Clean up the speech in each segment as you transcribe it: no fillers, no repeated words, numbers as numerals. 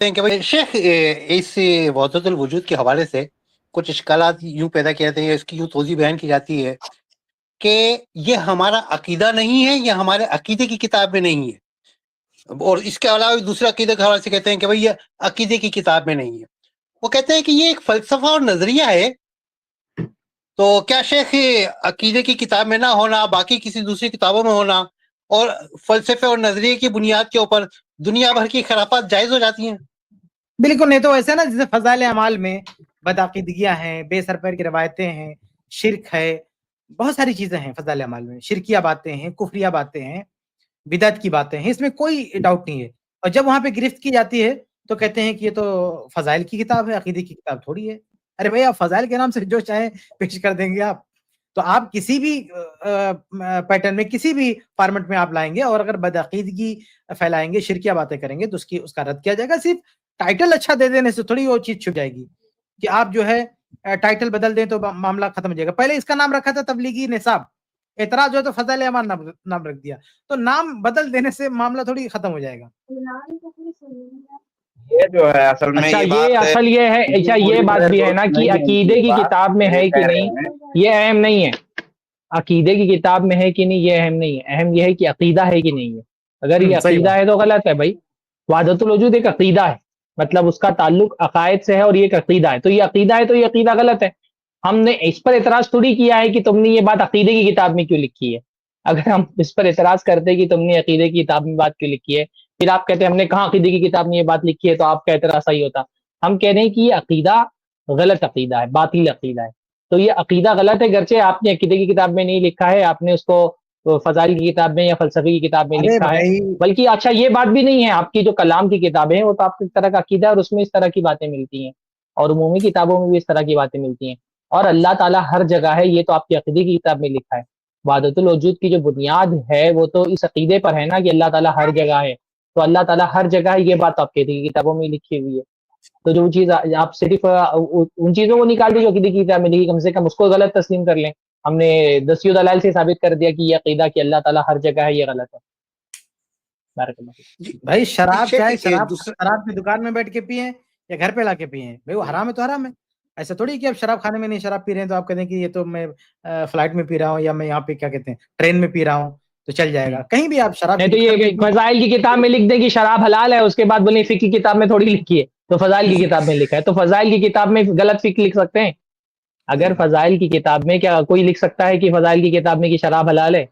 ہیں کہ بھائی شیخ اس وحدت الوجود کے حوالے سے کچھ اشکالات یوں پیدا کیے جاتے ہیں، اس کی یوں توضیح بیان کی جاتی ہے کہ یہ ہمارا عقیدہ نہیں ہے، یہ ہمارے عقیدے کی کتاب میں نہیں ہے، اور اس کے علاوہ دوسرے عقیدے کے حوالے سے کہتے ہیں کہ بھائی یہ عقیدے کی کتاب میں نہیں ہے. وہ کہتے ہیں کہ یہ ایک فلسفہ اور نظریہ ہے. تو کیا شیخ عقیدے کی کتاب میں نہ ہونا، باقی کسی دوسری کتابوں میں ہونا، اور فلسفے اور نظریے کی بنیاد کے اوپر دنیا بھر کی خرافات جائز ہو جاتی ہیں؟ بالکل نہیں تو ایسا نا جیسے فضائل اعمال میں بدعقیدگیاں ہیں، بے سر پیر کی روایتیں ہیں، شرک ہے، بہت ساری چیزیں ہیں فضائل اعمال میں، شرکیہ باتیں ہیں، کفریہ باتیں ہیں، بدعت کی باتیں ہیں، اس میں کوئی ڈاؤٹ نہیں ہے. اور جب وہاں پہ گرفت کی جاتی ہے تو کہتے ہیں کہ یہ تو فضائل کی کتاب ہے، عقیدے کی کتاب تھوڑی ہے. ارے بھائی آپ فضائل کے نام سے جو چاہیں پیش کر دیں گے آپ. تو آپ کسی بھی پیٹرن میں، کسی بھی فارمیٹ میں آپ لائیں گے اور اگر بدعقیدگی پھیلائیں گے، شرکیہ باتیں کریں گے تو اس کا رد کیا جائے گا. صرف ٹائٹل اچھا دے دینے سے تھوڑی وہ چیز چھپ جائے گی کہ آپ جو ہے ٹائٹل بدل دیں تو معاملہ ختم ہو جائے گا. پہلے اس کا نام رکھا تھا تبلیغی نصاب، اعتراض جو تو فضائل اعمال نام رکھ دیا، تو نام بدل دینے سے معاملہ تھوڑی ختم ہو جائے گا. یہ جو ہے اصل میں اچھا یہ اصل یہ ہے، اچھا یہ بات بھی ہے نا کہ عقیدے کی کتاب میں ہے کہ نہیں یہ اہم نہیں ہے. عقیدے کی کتاب میں ہے کہ نہیں یہ اہم نہیں ہے، اہم یہ ہے کہ عقیدہ ہے کہ نہیں ہے. اگر یہ عقیدہ ہے تو غلط ہے بھائی. وحدت الوجود ایک عقیدہ ہے، مطلب اس کا تعلق عقائد سے ہے اور یہ ایک عقیدہ ہے، تو یہ عقیدہ ہے تو یہ عقیدہ غلط ہے. ہم نے اس پر اعتراض تھوڑی کیا ہے کہ تم نے یہ بات عقیدے کی کتاب میں کیوں لکھی ہے. اگر ہم اس پر اعتراض کرتے کہ تم نے عقیدے کی کتاب میں بات کیوں لکھی ہے، پھر آپ کہتے ہیں ہم نے کہاں عقیدے کی کتاب میں یہ بات لکھی ہے، تو آپ کا اعتراض صحیح ہوتا. ہم کہہ رہے ہیں کہ یہ عقیدہ غلط عقیدہ ہے، باطل عقیدہ ہے. تو یہ عقیدہ غلط ہے، گرچہ آپ نے عقیدے کی کتاب میں نہیں لکھا ہے، آپ نے اس کو فضائل کی کتاب میں یا فلسفے کی کتاب میں لکھا ہے. بلکہ اچھا یہ بات بھی نہیں ہے، آپ کی جو کلام کی کتابیں ہیں وہ تو آپ کی طرح کا عقیدہ ہے اور اس میں اس طرح کی باتیں ملتی ہیں، اور عمومی کتابوں میں بھی اس طرح کی باتیں ملتی ہیں. اور اللہ تعالیٰ ہر جگہ ہے، یہ تو آپ کی عقیدے کی کتاب میں لکھا ہے. وحدت الوجود کی جو بنیاد ہے وہ تو اس عقیدے پر ہے نا کہ اللہ تعالیٰ ہر جگہ ہے. تو اللہ تعالیٰ ہر جگہ ہے، یہ بات آپ کی کتابوں میں لکھی ہوئی ہے. تو جو چیز آپ صرف ان چیزوں کو نکال دیں جو عقیدے کی کتاب میں لکھی، کم سے کم اس کو غلط تسلیم کر لیں. ہم نے دسیوں دلائل سے ثابت کر دیا کہ یہ عقیدہ کہ اللہ تعالیٰ ہر جگہ ہے یہ غلط ہے. بھائی شراب چاہے شراب کی دکان میں بیٹھ کے پیئیں یا گھر پہ لا کے پیئیں، بھائی وہ حرام ہے تو حرام ہے. ایسا تھوڑی کہ آپ شراب خانے میں نہیں شراب پی رہے ہیں تو آپ کہتے ہیں کہ یہ تو میں فلائٹ میں پی رہا ہوں یا میں یہاں پہ کیا کہتے ہیں ٹرین میں پی رہا ہوں تو چل جائے گا. کہیں بھی آپ شراب تو یہ فضائل کی کتاب میں لکھ دیں کہ شراب حلال ہے، اس کے بعد بولیں فقہ کی کتاب میں تھوڑی لکھی ہے، تو فضائل کی کتاب میں لکھا ہے. تو فضائل کی کتاب میں غلط فقہ لکھ سکتے ہیں؟ اگر فضائل کی کتاب میں کیا کوئی لکھ سکتا ہے کہ فضائل کی کتاب میں کہ شراب حلال ہے،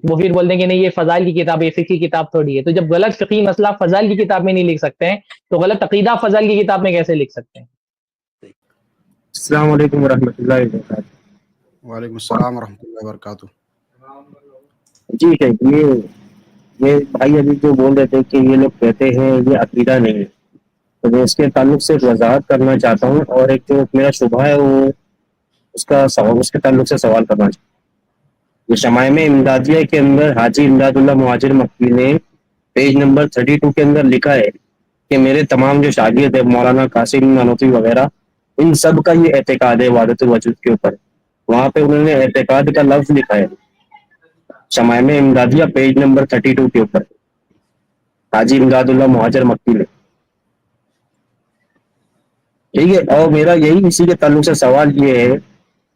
وہ پھر بول دیں کہ نہیں یہ فضائل کی کتاب، یہ فقہ کی کتاب تھوڑی ہے. تو جب غلط فقہی مسئلہ فضائل کی کتاب میں نہیں لکھ سکتے ہیں تو غلط عقیدہ فضائل کی کتاب میں کیسے لکھ سکتے ہیں؟ السلام علیکم ورحمۃ اللہ وبرکاتہ. وعلیکم السلام ورحمۃ اللہ وبرکاتہ. جی یہ بھائی ابھی جو بول رہے تھے کہ یہ لوگ کہتے ہیں یہ عقیدہ نہیں ہے، تو میں اس کے تعلق سے وضاحت کرنا چاہتا ہوں، اور ایک جو میرا شبہ ہے وہ اس کے تعلق سے سوال کرنا چاہتا ہوں. یہ شمائم امدادیہ کے اندر حاجی امداد اللہ مہاجر مکی نے پیج نمبر 32 کے اندر لکھا ہے کہ میرے تمام جو شاگرد ہے مولانا قاسم نانوتوی وغیرہ، ان سب کا یہ اعتقاد ہے وحدت الوجود کے اوپر. وہاں پہ انہوں نے اعتقاد کا لفظ لکھا ہے شمائم امدادیہ پیج نمبر 32 کے اوپر، حاجی امداد اللہ مہاجر مکی نے. ٹھیک ہے، اور میرا یہی اسی کے تعلق سے سوال یہ ہے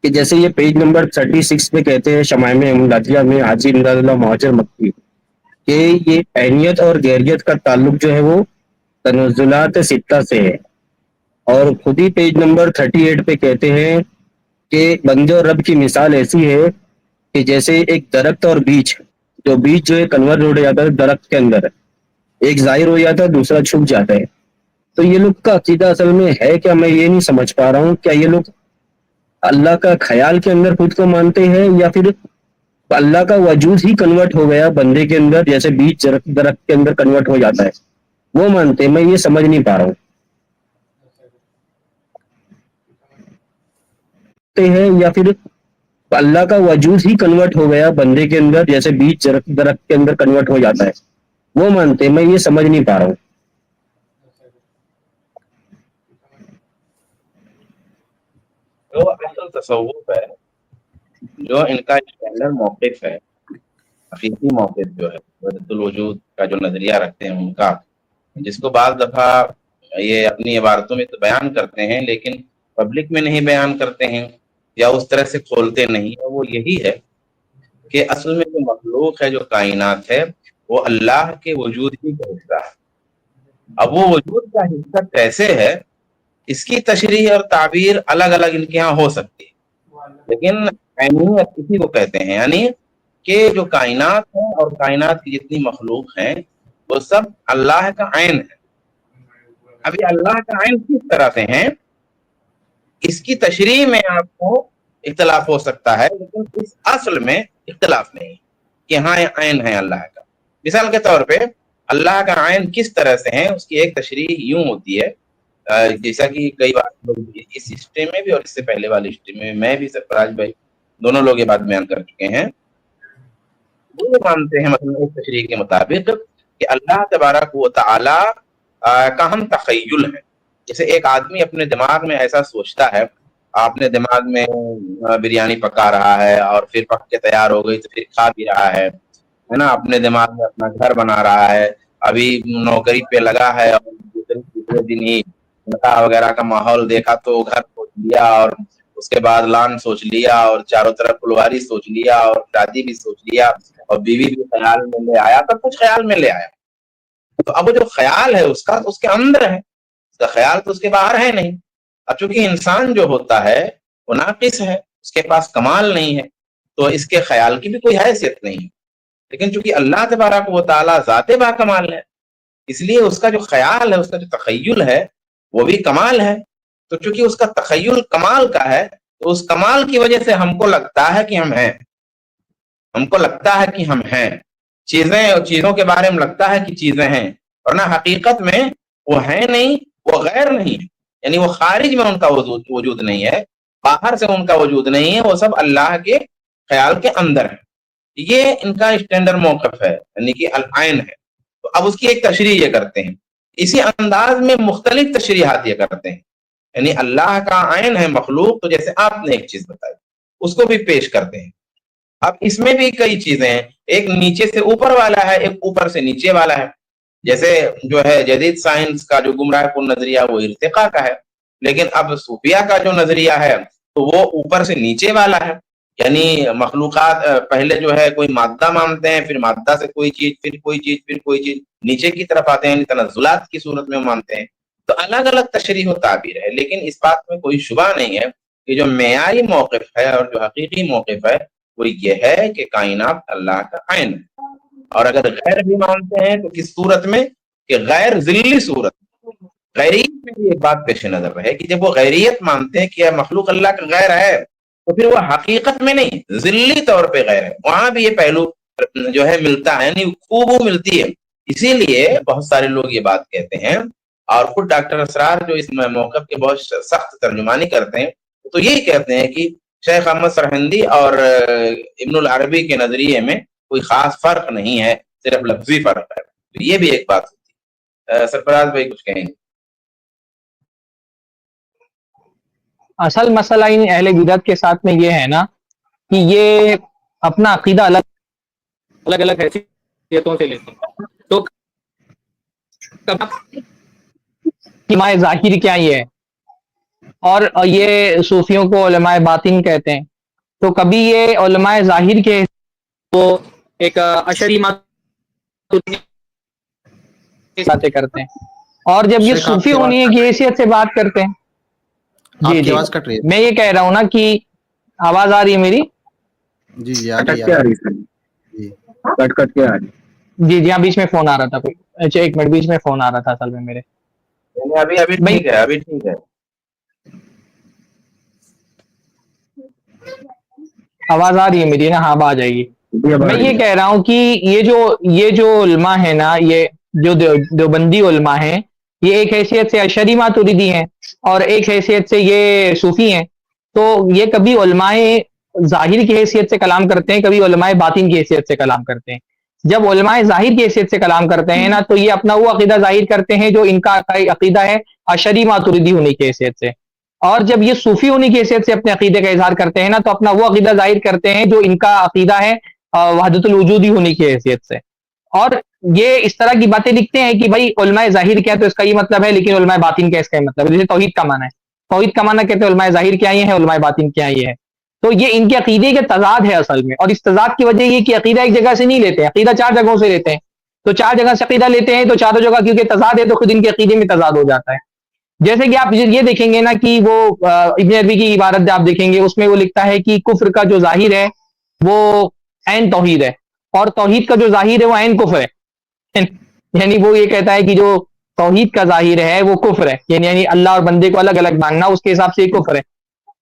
کہ جیسے یہ پیج نمبر 36 پہ کہتے ہیں شمائم امدادیہ میں حاجی امداد اللہ مہاجر مکی کہ یہ عینیت اور غیریت کا تعلق جو ہے وہ تنزلات ستہ سے ہے، اور خود ہی پیج نمبر 38 پہ کہتے ہیں کہ بندے اور رب کی مثال ایسی ہے کہ جیسے ایک درخت اور بیج، جو بیج جو ہے کنورٹ ہو جاتا ہے درخت کے اندر، ایک ظاہر ہو جاتا ہے دوسرا چھپ جاتا ہے. تو یہ لوگ کا عقیدہ اصل میں ہے کیا؟ میں یہ نہیں سمجھ پا رہا ہوں. کیا یہ لوگ اللہ کا خیال کے اندر خود کو مانتے ہیں یا پھر اللہ کا وجود ہی کنورٹ ہو گیا بندے کے اندر، جیسے بیج درخت کے اندر کنورٹ ہو جاتا ہے وہ مانتے ہیں؟ میں یہ سمجھ نہیں پا رہا ہوں. ہیں یا پھر اللہ کا وجود ہی کنورٹ ہو گیا بندے کے اندر، جیسے بیج درخت کے اندر کنورٹ ہو جاتا ہے وہ مانتے ہیں؟ میں یہ سمجھ نہیں پا رہا ہوں. جو اصل تصوف ہے، جو ان کا اسٹینڈرڈ موقف ہے، حقیقی موقف جو ہے وحدت الوجود کا جو نظریہ رکھتے ہیں ان کا، جس کو بعض دفعہ یہ اپنی عبارتوں میں تو بیان کرتے ہیں لیکن پبلک میں نہیں بیان کرتے ہیں یا اس طرح سے کھولتے نہیں ہیں، وہ یہی ہے کہ اصل میں جو مخلوق ہے، جو کائنات ہے، وہ اللہ کے وجود ہی کا حصہ ہے۔ اب وہ وجود کا حصہ کیسے ہے، اس کی تشریح اور تعبیر الگ الگ ان کے ہاں ہو سکتی ہے، لیکن عینیت اسی کو کہتے ہیں، یعنی کہ جو کائنات ہے اور کائنات کی جتنی مخلوق ہیں وہ سب اللہ کا عین ہے۔ ابھی اللہ کا عین کس طرح سے ہیں، اس کی تشریح میں آپ کو اختلاف ہو سکتا ہے، لیکن اس اصل میں اختلاف نہیں کہ ہاں یہ عین ہے اللہ کا۔ مثال کے طور پہ اللہ کا عین کس طرح سے ہے، اس کی ایک تشریح یوں ہوتی ہے، جیسا کہ کئی بار لوگ اس ہسٹری میں بھی اور اس سے پہلے والی ہسٹری میں بھی سرفراز بھائی دونوں لوگ یہ بات بیان کر چکے ہیں۔ وہ مانتے ہیں مثلا اس تشریح کے مطابق کہ اللہ تبارک و تعالی کا ہم تخیل ہے۔ جیسے ایک آدمی اپنے دماغ میں ایسا سوچتا ہے، اپنے دماغ میں بریانی پکا رہا ہے اور پھر پک کے تیار ہو گئی تو پھر کھا بھی رہا ہے نا، اپنے دماغ میں اپنا گھر بنا رہا ہے، ابھی نوکری پہ لگا ہے اور دوسرے دن ہی نکاح وغیرہ کا ماحول دیکھا تو گھر سوچ لیا، اور اس کے بعد لان سوچ لیا، اور چاروں طرف پھلواری سوچ لیا، اور شادی بھی سوچ لیا، اور بیوی بھی خیال میں لے آیا، سب کچھ خیال میں لے آیا۔ تو اب وہ جو خیال ہے اس کا اس کے اندر ہے، اس کا خیال تو اس کے باہر ہے نہیں۔ اب چونکہ انسان جو ہوتا ہے وہ ناقص ہے، اس کے پاس کمال نہیں ہے، تو اس کے خیال کی بھی کوئی حیثیت نہیں ہے۔ لیکن چونکہ اللہ تبارک و تعالیٰ ذات با کمال ہے، اس لیے اس کا جو خیال ہے، اس کا جو تخیل ہے وہ بھی کمال ہے۔ تو چونکہ اس کا تخیل کمال کا ہے تو اس کمال کی وجہ سے ہم کو لگتا ہے کہ ہم ہیں، ہم کو لگتا ہے کہ ہم ہیں، چیزیں اور چیزوں کے بارے میں لگتا ہے کہ چیزیں ہیں، ورنہ حقیقت میں وہ ہیں نہیں، وہ غیر نہیں ہے، یعنی وہ خارج میں ان کا وجود نہیں ہے، باہر سے ان کا وجود نہیں ہے، وہ سب اللہ کے خیال کے اندر ہے۔ یہ ان کا اسٹینڈرڈ موقف ہے، یعنی کہ العین ہے۔ تو اب اس کی ایک تشریح یہ کرتے ہیں، اسی انداز میں مختلف تشریحات یہ کرتے ہیں، یعنی اللہ کا عین ہے مخلوق، تو جیسے آپ نے ایک چیز بتائی اس کو بھی پیش کرتے ہیں۔ اب اس میں بھی کئی چیزیں ہیں، ایک نیچے سے اوپر والا ہے، ایک اوپر سے نیچے والا ہے۔ جیسے جو ہے جدید سائنس کا جو گمراہ کن نظریہ وہ ارتقاء کا ہے، لیکن اب صوفیہ کا جو نظریہ ہے تو وہ اوپر سے نیچے والا ہے، یعنی مخلوقات پہلے جو ہے کوئی مادہ مانتے ہیں، پھر مادہ سے کوئی چیز، پھر کوئی چیز، پھر کوئی چیز، نیچے کی طرف آتے ہیں، تنزلات کی صورت میں مانتے ہیں۔ تو الگ الگ تشریح و تعبیر ہے، لیکن اس بات میں کوئی شبہ نہیں ہے کہ جو معیاری موقف ہے اور جو حقیقی موقف ہے وہ یہ ہے کہ کائنات اللہ کا عین ہے۔ اور اگر غیر بھی مانتے ہیں تو کس صورت میں، کہ غیر ذلی صورت۔ غیریت میں بھی ایک بات پیش نظر رہے کہ جب وہ غیریت مانتے ہیں کہ مخلوق اللہ کا غیر ہے تو پھر وہ حقیقت میں نہیں، ذلی طور پہ غیر ہے، وہاں بھی یہ پہلو جو ہے ملتا ہے، یعنی خوب ملتی ہے۔ اسی لیے بہت سارے لوگ یہ بات کہتے ہیں، اور خود ڈاکٹر اسرار جو اس موقف کے بہت سخت ترجمانی کرتے ہیں تو یہی کہتے ہیں کہ شیخ احمد سرہندی اور ابن العربی کے نظریے میں کوئی خاص فرق نہیں ہے، صرف لفظی فرق ہے۔ تو یہ بھی ایک بات ہوتی ہے۔ سرفراز بھائی کچھ کہیں گے؟ اصل مسئلہ ان اہل بدعت کے ساتھ میں یہ ہے نا کہ یہ اپنا عقیدہ الگ الگ حیثیتوں سے لیتے ہیں۔ تو علماء ظاہر کیا یہ ہے، اور یہ صوفیوں کو علماء باطن کہتے ہیں، تو کبھی یہ علماء ظاہر کے وہ ایک اشعری باتیں کرتے ہیں، اور جب یہ صوفی ہونے کی حیثیت سے بات کرتے ہیں۔ جی جی میں یہ کہہ رہا ہوں نا کہ آواز آ رہی ہے میری؟ جی جی کٹ کے آ رہی۔ جی جی ہاں، بیچ میں فون آ رہا تھا کوئی، اچھا ایک منٹ، بیچ میں فون آ رہا تھا اصل میں میرے۔ ابھی ٹھیک ہے، ابھی ٹھیک ہے۔ آواز آ رہی ہے میری نا؟ ہاں اب آ جائے گی۔ میں یہ کہہ رہا ہوں کہ یہ جو علماء ہیں نا، یہ جو دیوبندی علماء ہیں، یہ ایک حیثیت سے اشعری ماتریدی ہیں اور ایک حیثیت سے یہ صوفی ہیں۔ تو یہ کبھی علماء ظاہر کی حیثیت سے کلام کرتے ہیں، کبھی علماء باطن کی حیثیت سے کلام کرتے ہیں۔ جب علماء ظاہر کی حیثیت سے کلام کرتے ہیں نا تو یہ اپنا وہ عقیدہ ظاہر کرتے ہیں جو ان کا عقیدہ ہے اشعری ماتریدی ہونے کی حیثیت سے، اور جب یہ صوفی ہونے کی حیثیت سے اپنے عقیدے کا اظہار کرتے ہیں نا تو اپنا وہ عقیدہ ظاہر کرتے ہیں جو ان کا عقیدہ ہے وحدت الوجودی ہونے کی حیثیت سے۔ اور یہ اس طرح کی باتیں لکھتے ہیں کہ بھائی علماء ظاہر کیا تو اس کا یہ مطلب ہے، لیکن علماء باطن کیا اس کا یہ مطلب ہے. جیسے توحید کا معنی ہے، توحید کا معنی کہتے ہیں علماء ظاہر کیا یہ ہے، علماء باطن کیا یہ ہے. تو یہ ان کے عقیدے کے تضاد ہے اصل میں، اور اس تضاد کی وجہ یہ کہ عقیدہ ایک جگہ سے نہیں لیتے ہیں، عقیدہ 4 جگہوں سے لیتے ہیں. تو 4 جگہ سے عقیدہ لیتے ہیں تو چاروں جگہ کیونکہ تضاد ہے تو خود ان کے عقیدے میں تضاد ہو جاتا ہے. جیسے کہ آپ یہ دیکھیں گے نا کہ وہ ابن عربی کی عبارت آپ دیکھیں گے، اس میں وہ لکھتا ہے کہ کفر کا جو ظاہر ہے وہ عین توحید ہے، اور توحید کا جو ظاہر ہے وہ عین کفر ہے. یعنی وہ یہ کہتا ہے کہ جو توحید کا ظاہر ہے وہ کفر ہے، یعنی اللہ اور بندے کو الگ الگ ماننا، اس کے حساب سے یہ کفر ہے.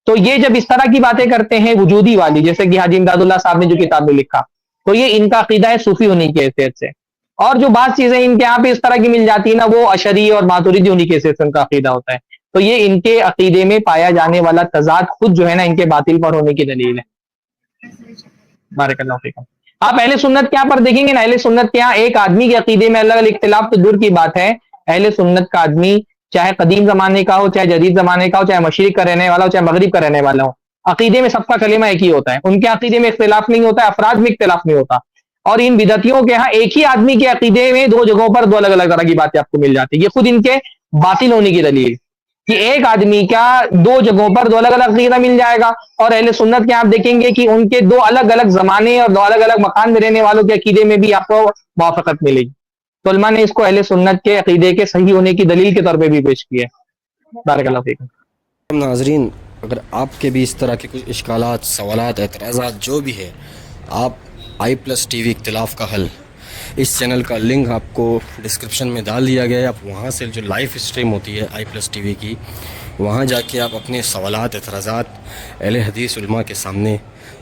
تو یہ جب اس طرح کی باتیں کرتے ہیں وجودی والی، جیسے کہ حاجی امداد اللہ صاحب نے جو کتاب میں لکھا، تو یہ ان کا عقیدہ ہے صوفی ہونے کی حیثیت سے. اور جو بعض چیزیں ان کے یہاں پہ اس طرح کی مل جاتی ہیں نا، وہ اشعری اور ماتریدی ہونے کی حیثیت سے ان کا عقیدہ ہوتا ہے. تو یہ ان کے عقیدے میں پایا جانے والا تضاد خود جو ہے نا ان کے باطل پر ہونے کی دلیل ہے. بارک اللہ فیکم. آپ اہل سنت کے یہاں پر دیکھیں گے نا، اہل سنت کے یہاں ایک آدمی کے عقیدے میں الگ الگ اختلاف تو دور کی بات ہے، اہل سنت کا آدمی چاہے قدیم زمانے کا ہو، چاہے جدید زمانے کا ہو، چاہے مشرق کا رہنے والا ہو، چاہے مغرب کا رہنے والا ہو، عقیدے میں سب کا کلمہ ایک ہی ہوتا ہے. ان کے عقیدے میں اختلاف نہیں ہوتا ہے، افراد میں اختلاف نہیں ہوتا. اور ان بدعتیوں کے ہاں ایک ہی آدمی کے عقیدے میں 2 جگہوں پر 2 الگ الگ طرح کی باتیں آپ کو مل جاتی ہے. یہ خود ان کے باطل ہونے کی دلیل کہ ایک آدمی کا 2 جگہوں پر 2 الگ الگ عقیدہ مل جائے گا. اور اہل سنت کے آپ دیکھیں گے کہ ان کے 2 الگ الگ زمانے اور 2 الگ الگ مکان میں رہنے والوں کے عقیدے میں بھی آپ کو موافقت ملے گی. تو علماء نے اس کو اہل سنت کے عقیدے کے صحیح ہونے کی دلیل کے طور پہ بھی پیش کیا ہے. بارک اللہ فیکم. ناظرین، اگر آپ کے بھی اس طرح کے کچھ اشکالات، سوالات، اعتراضات جو بھی ہے، آپ i+TV اختلاف کا حل اس چینل کا لنک آپ کو ڈسکرپشن میں ڈال دیا گیا ہے. آپ وہاں سے جو لائیو اسٹریم ہوتی ہے i+TV کی، وہاں جا کے آپ اپنے سوالات، اعتراضات اہل حدیث علماء کے سامنے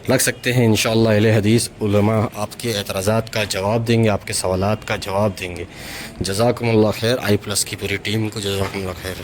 رکھ سکتے ہیں. انشاءاللہ اہل حدیث علماء آپ کے اعتراضات کا جواب دیں گے، آپ کے سوالات کا جواب دیں گے. جزاکم اللہ خیر. i+ کی پوری ٹیم کو جزاکم اللہ خیر.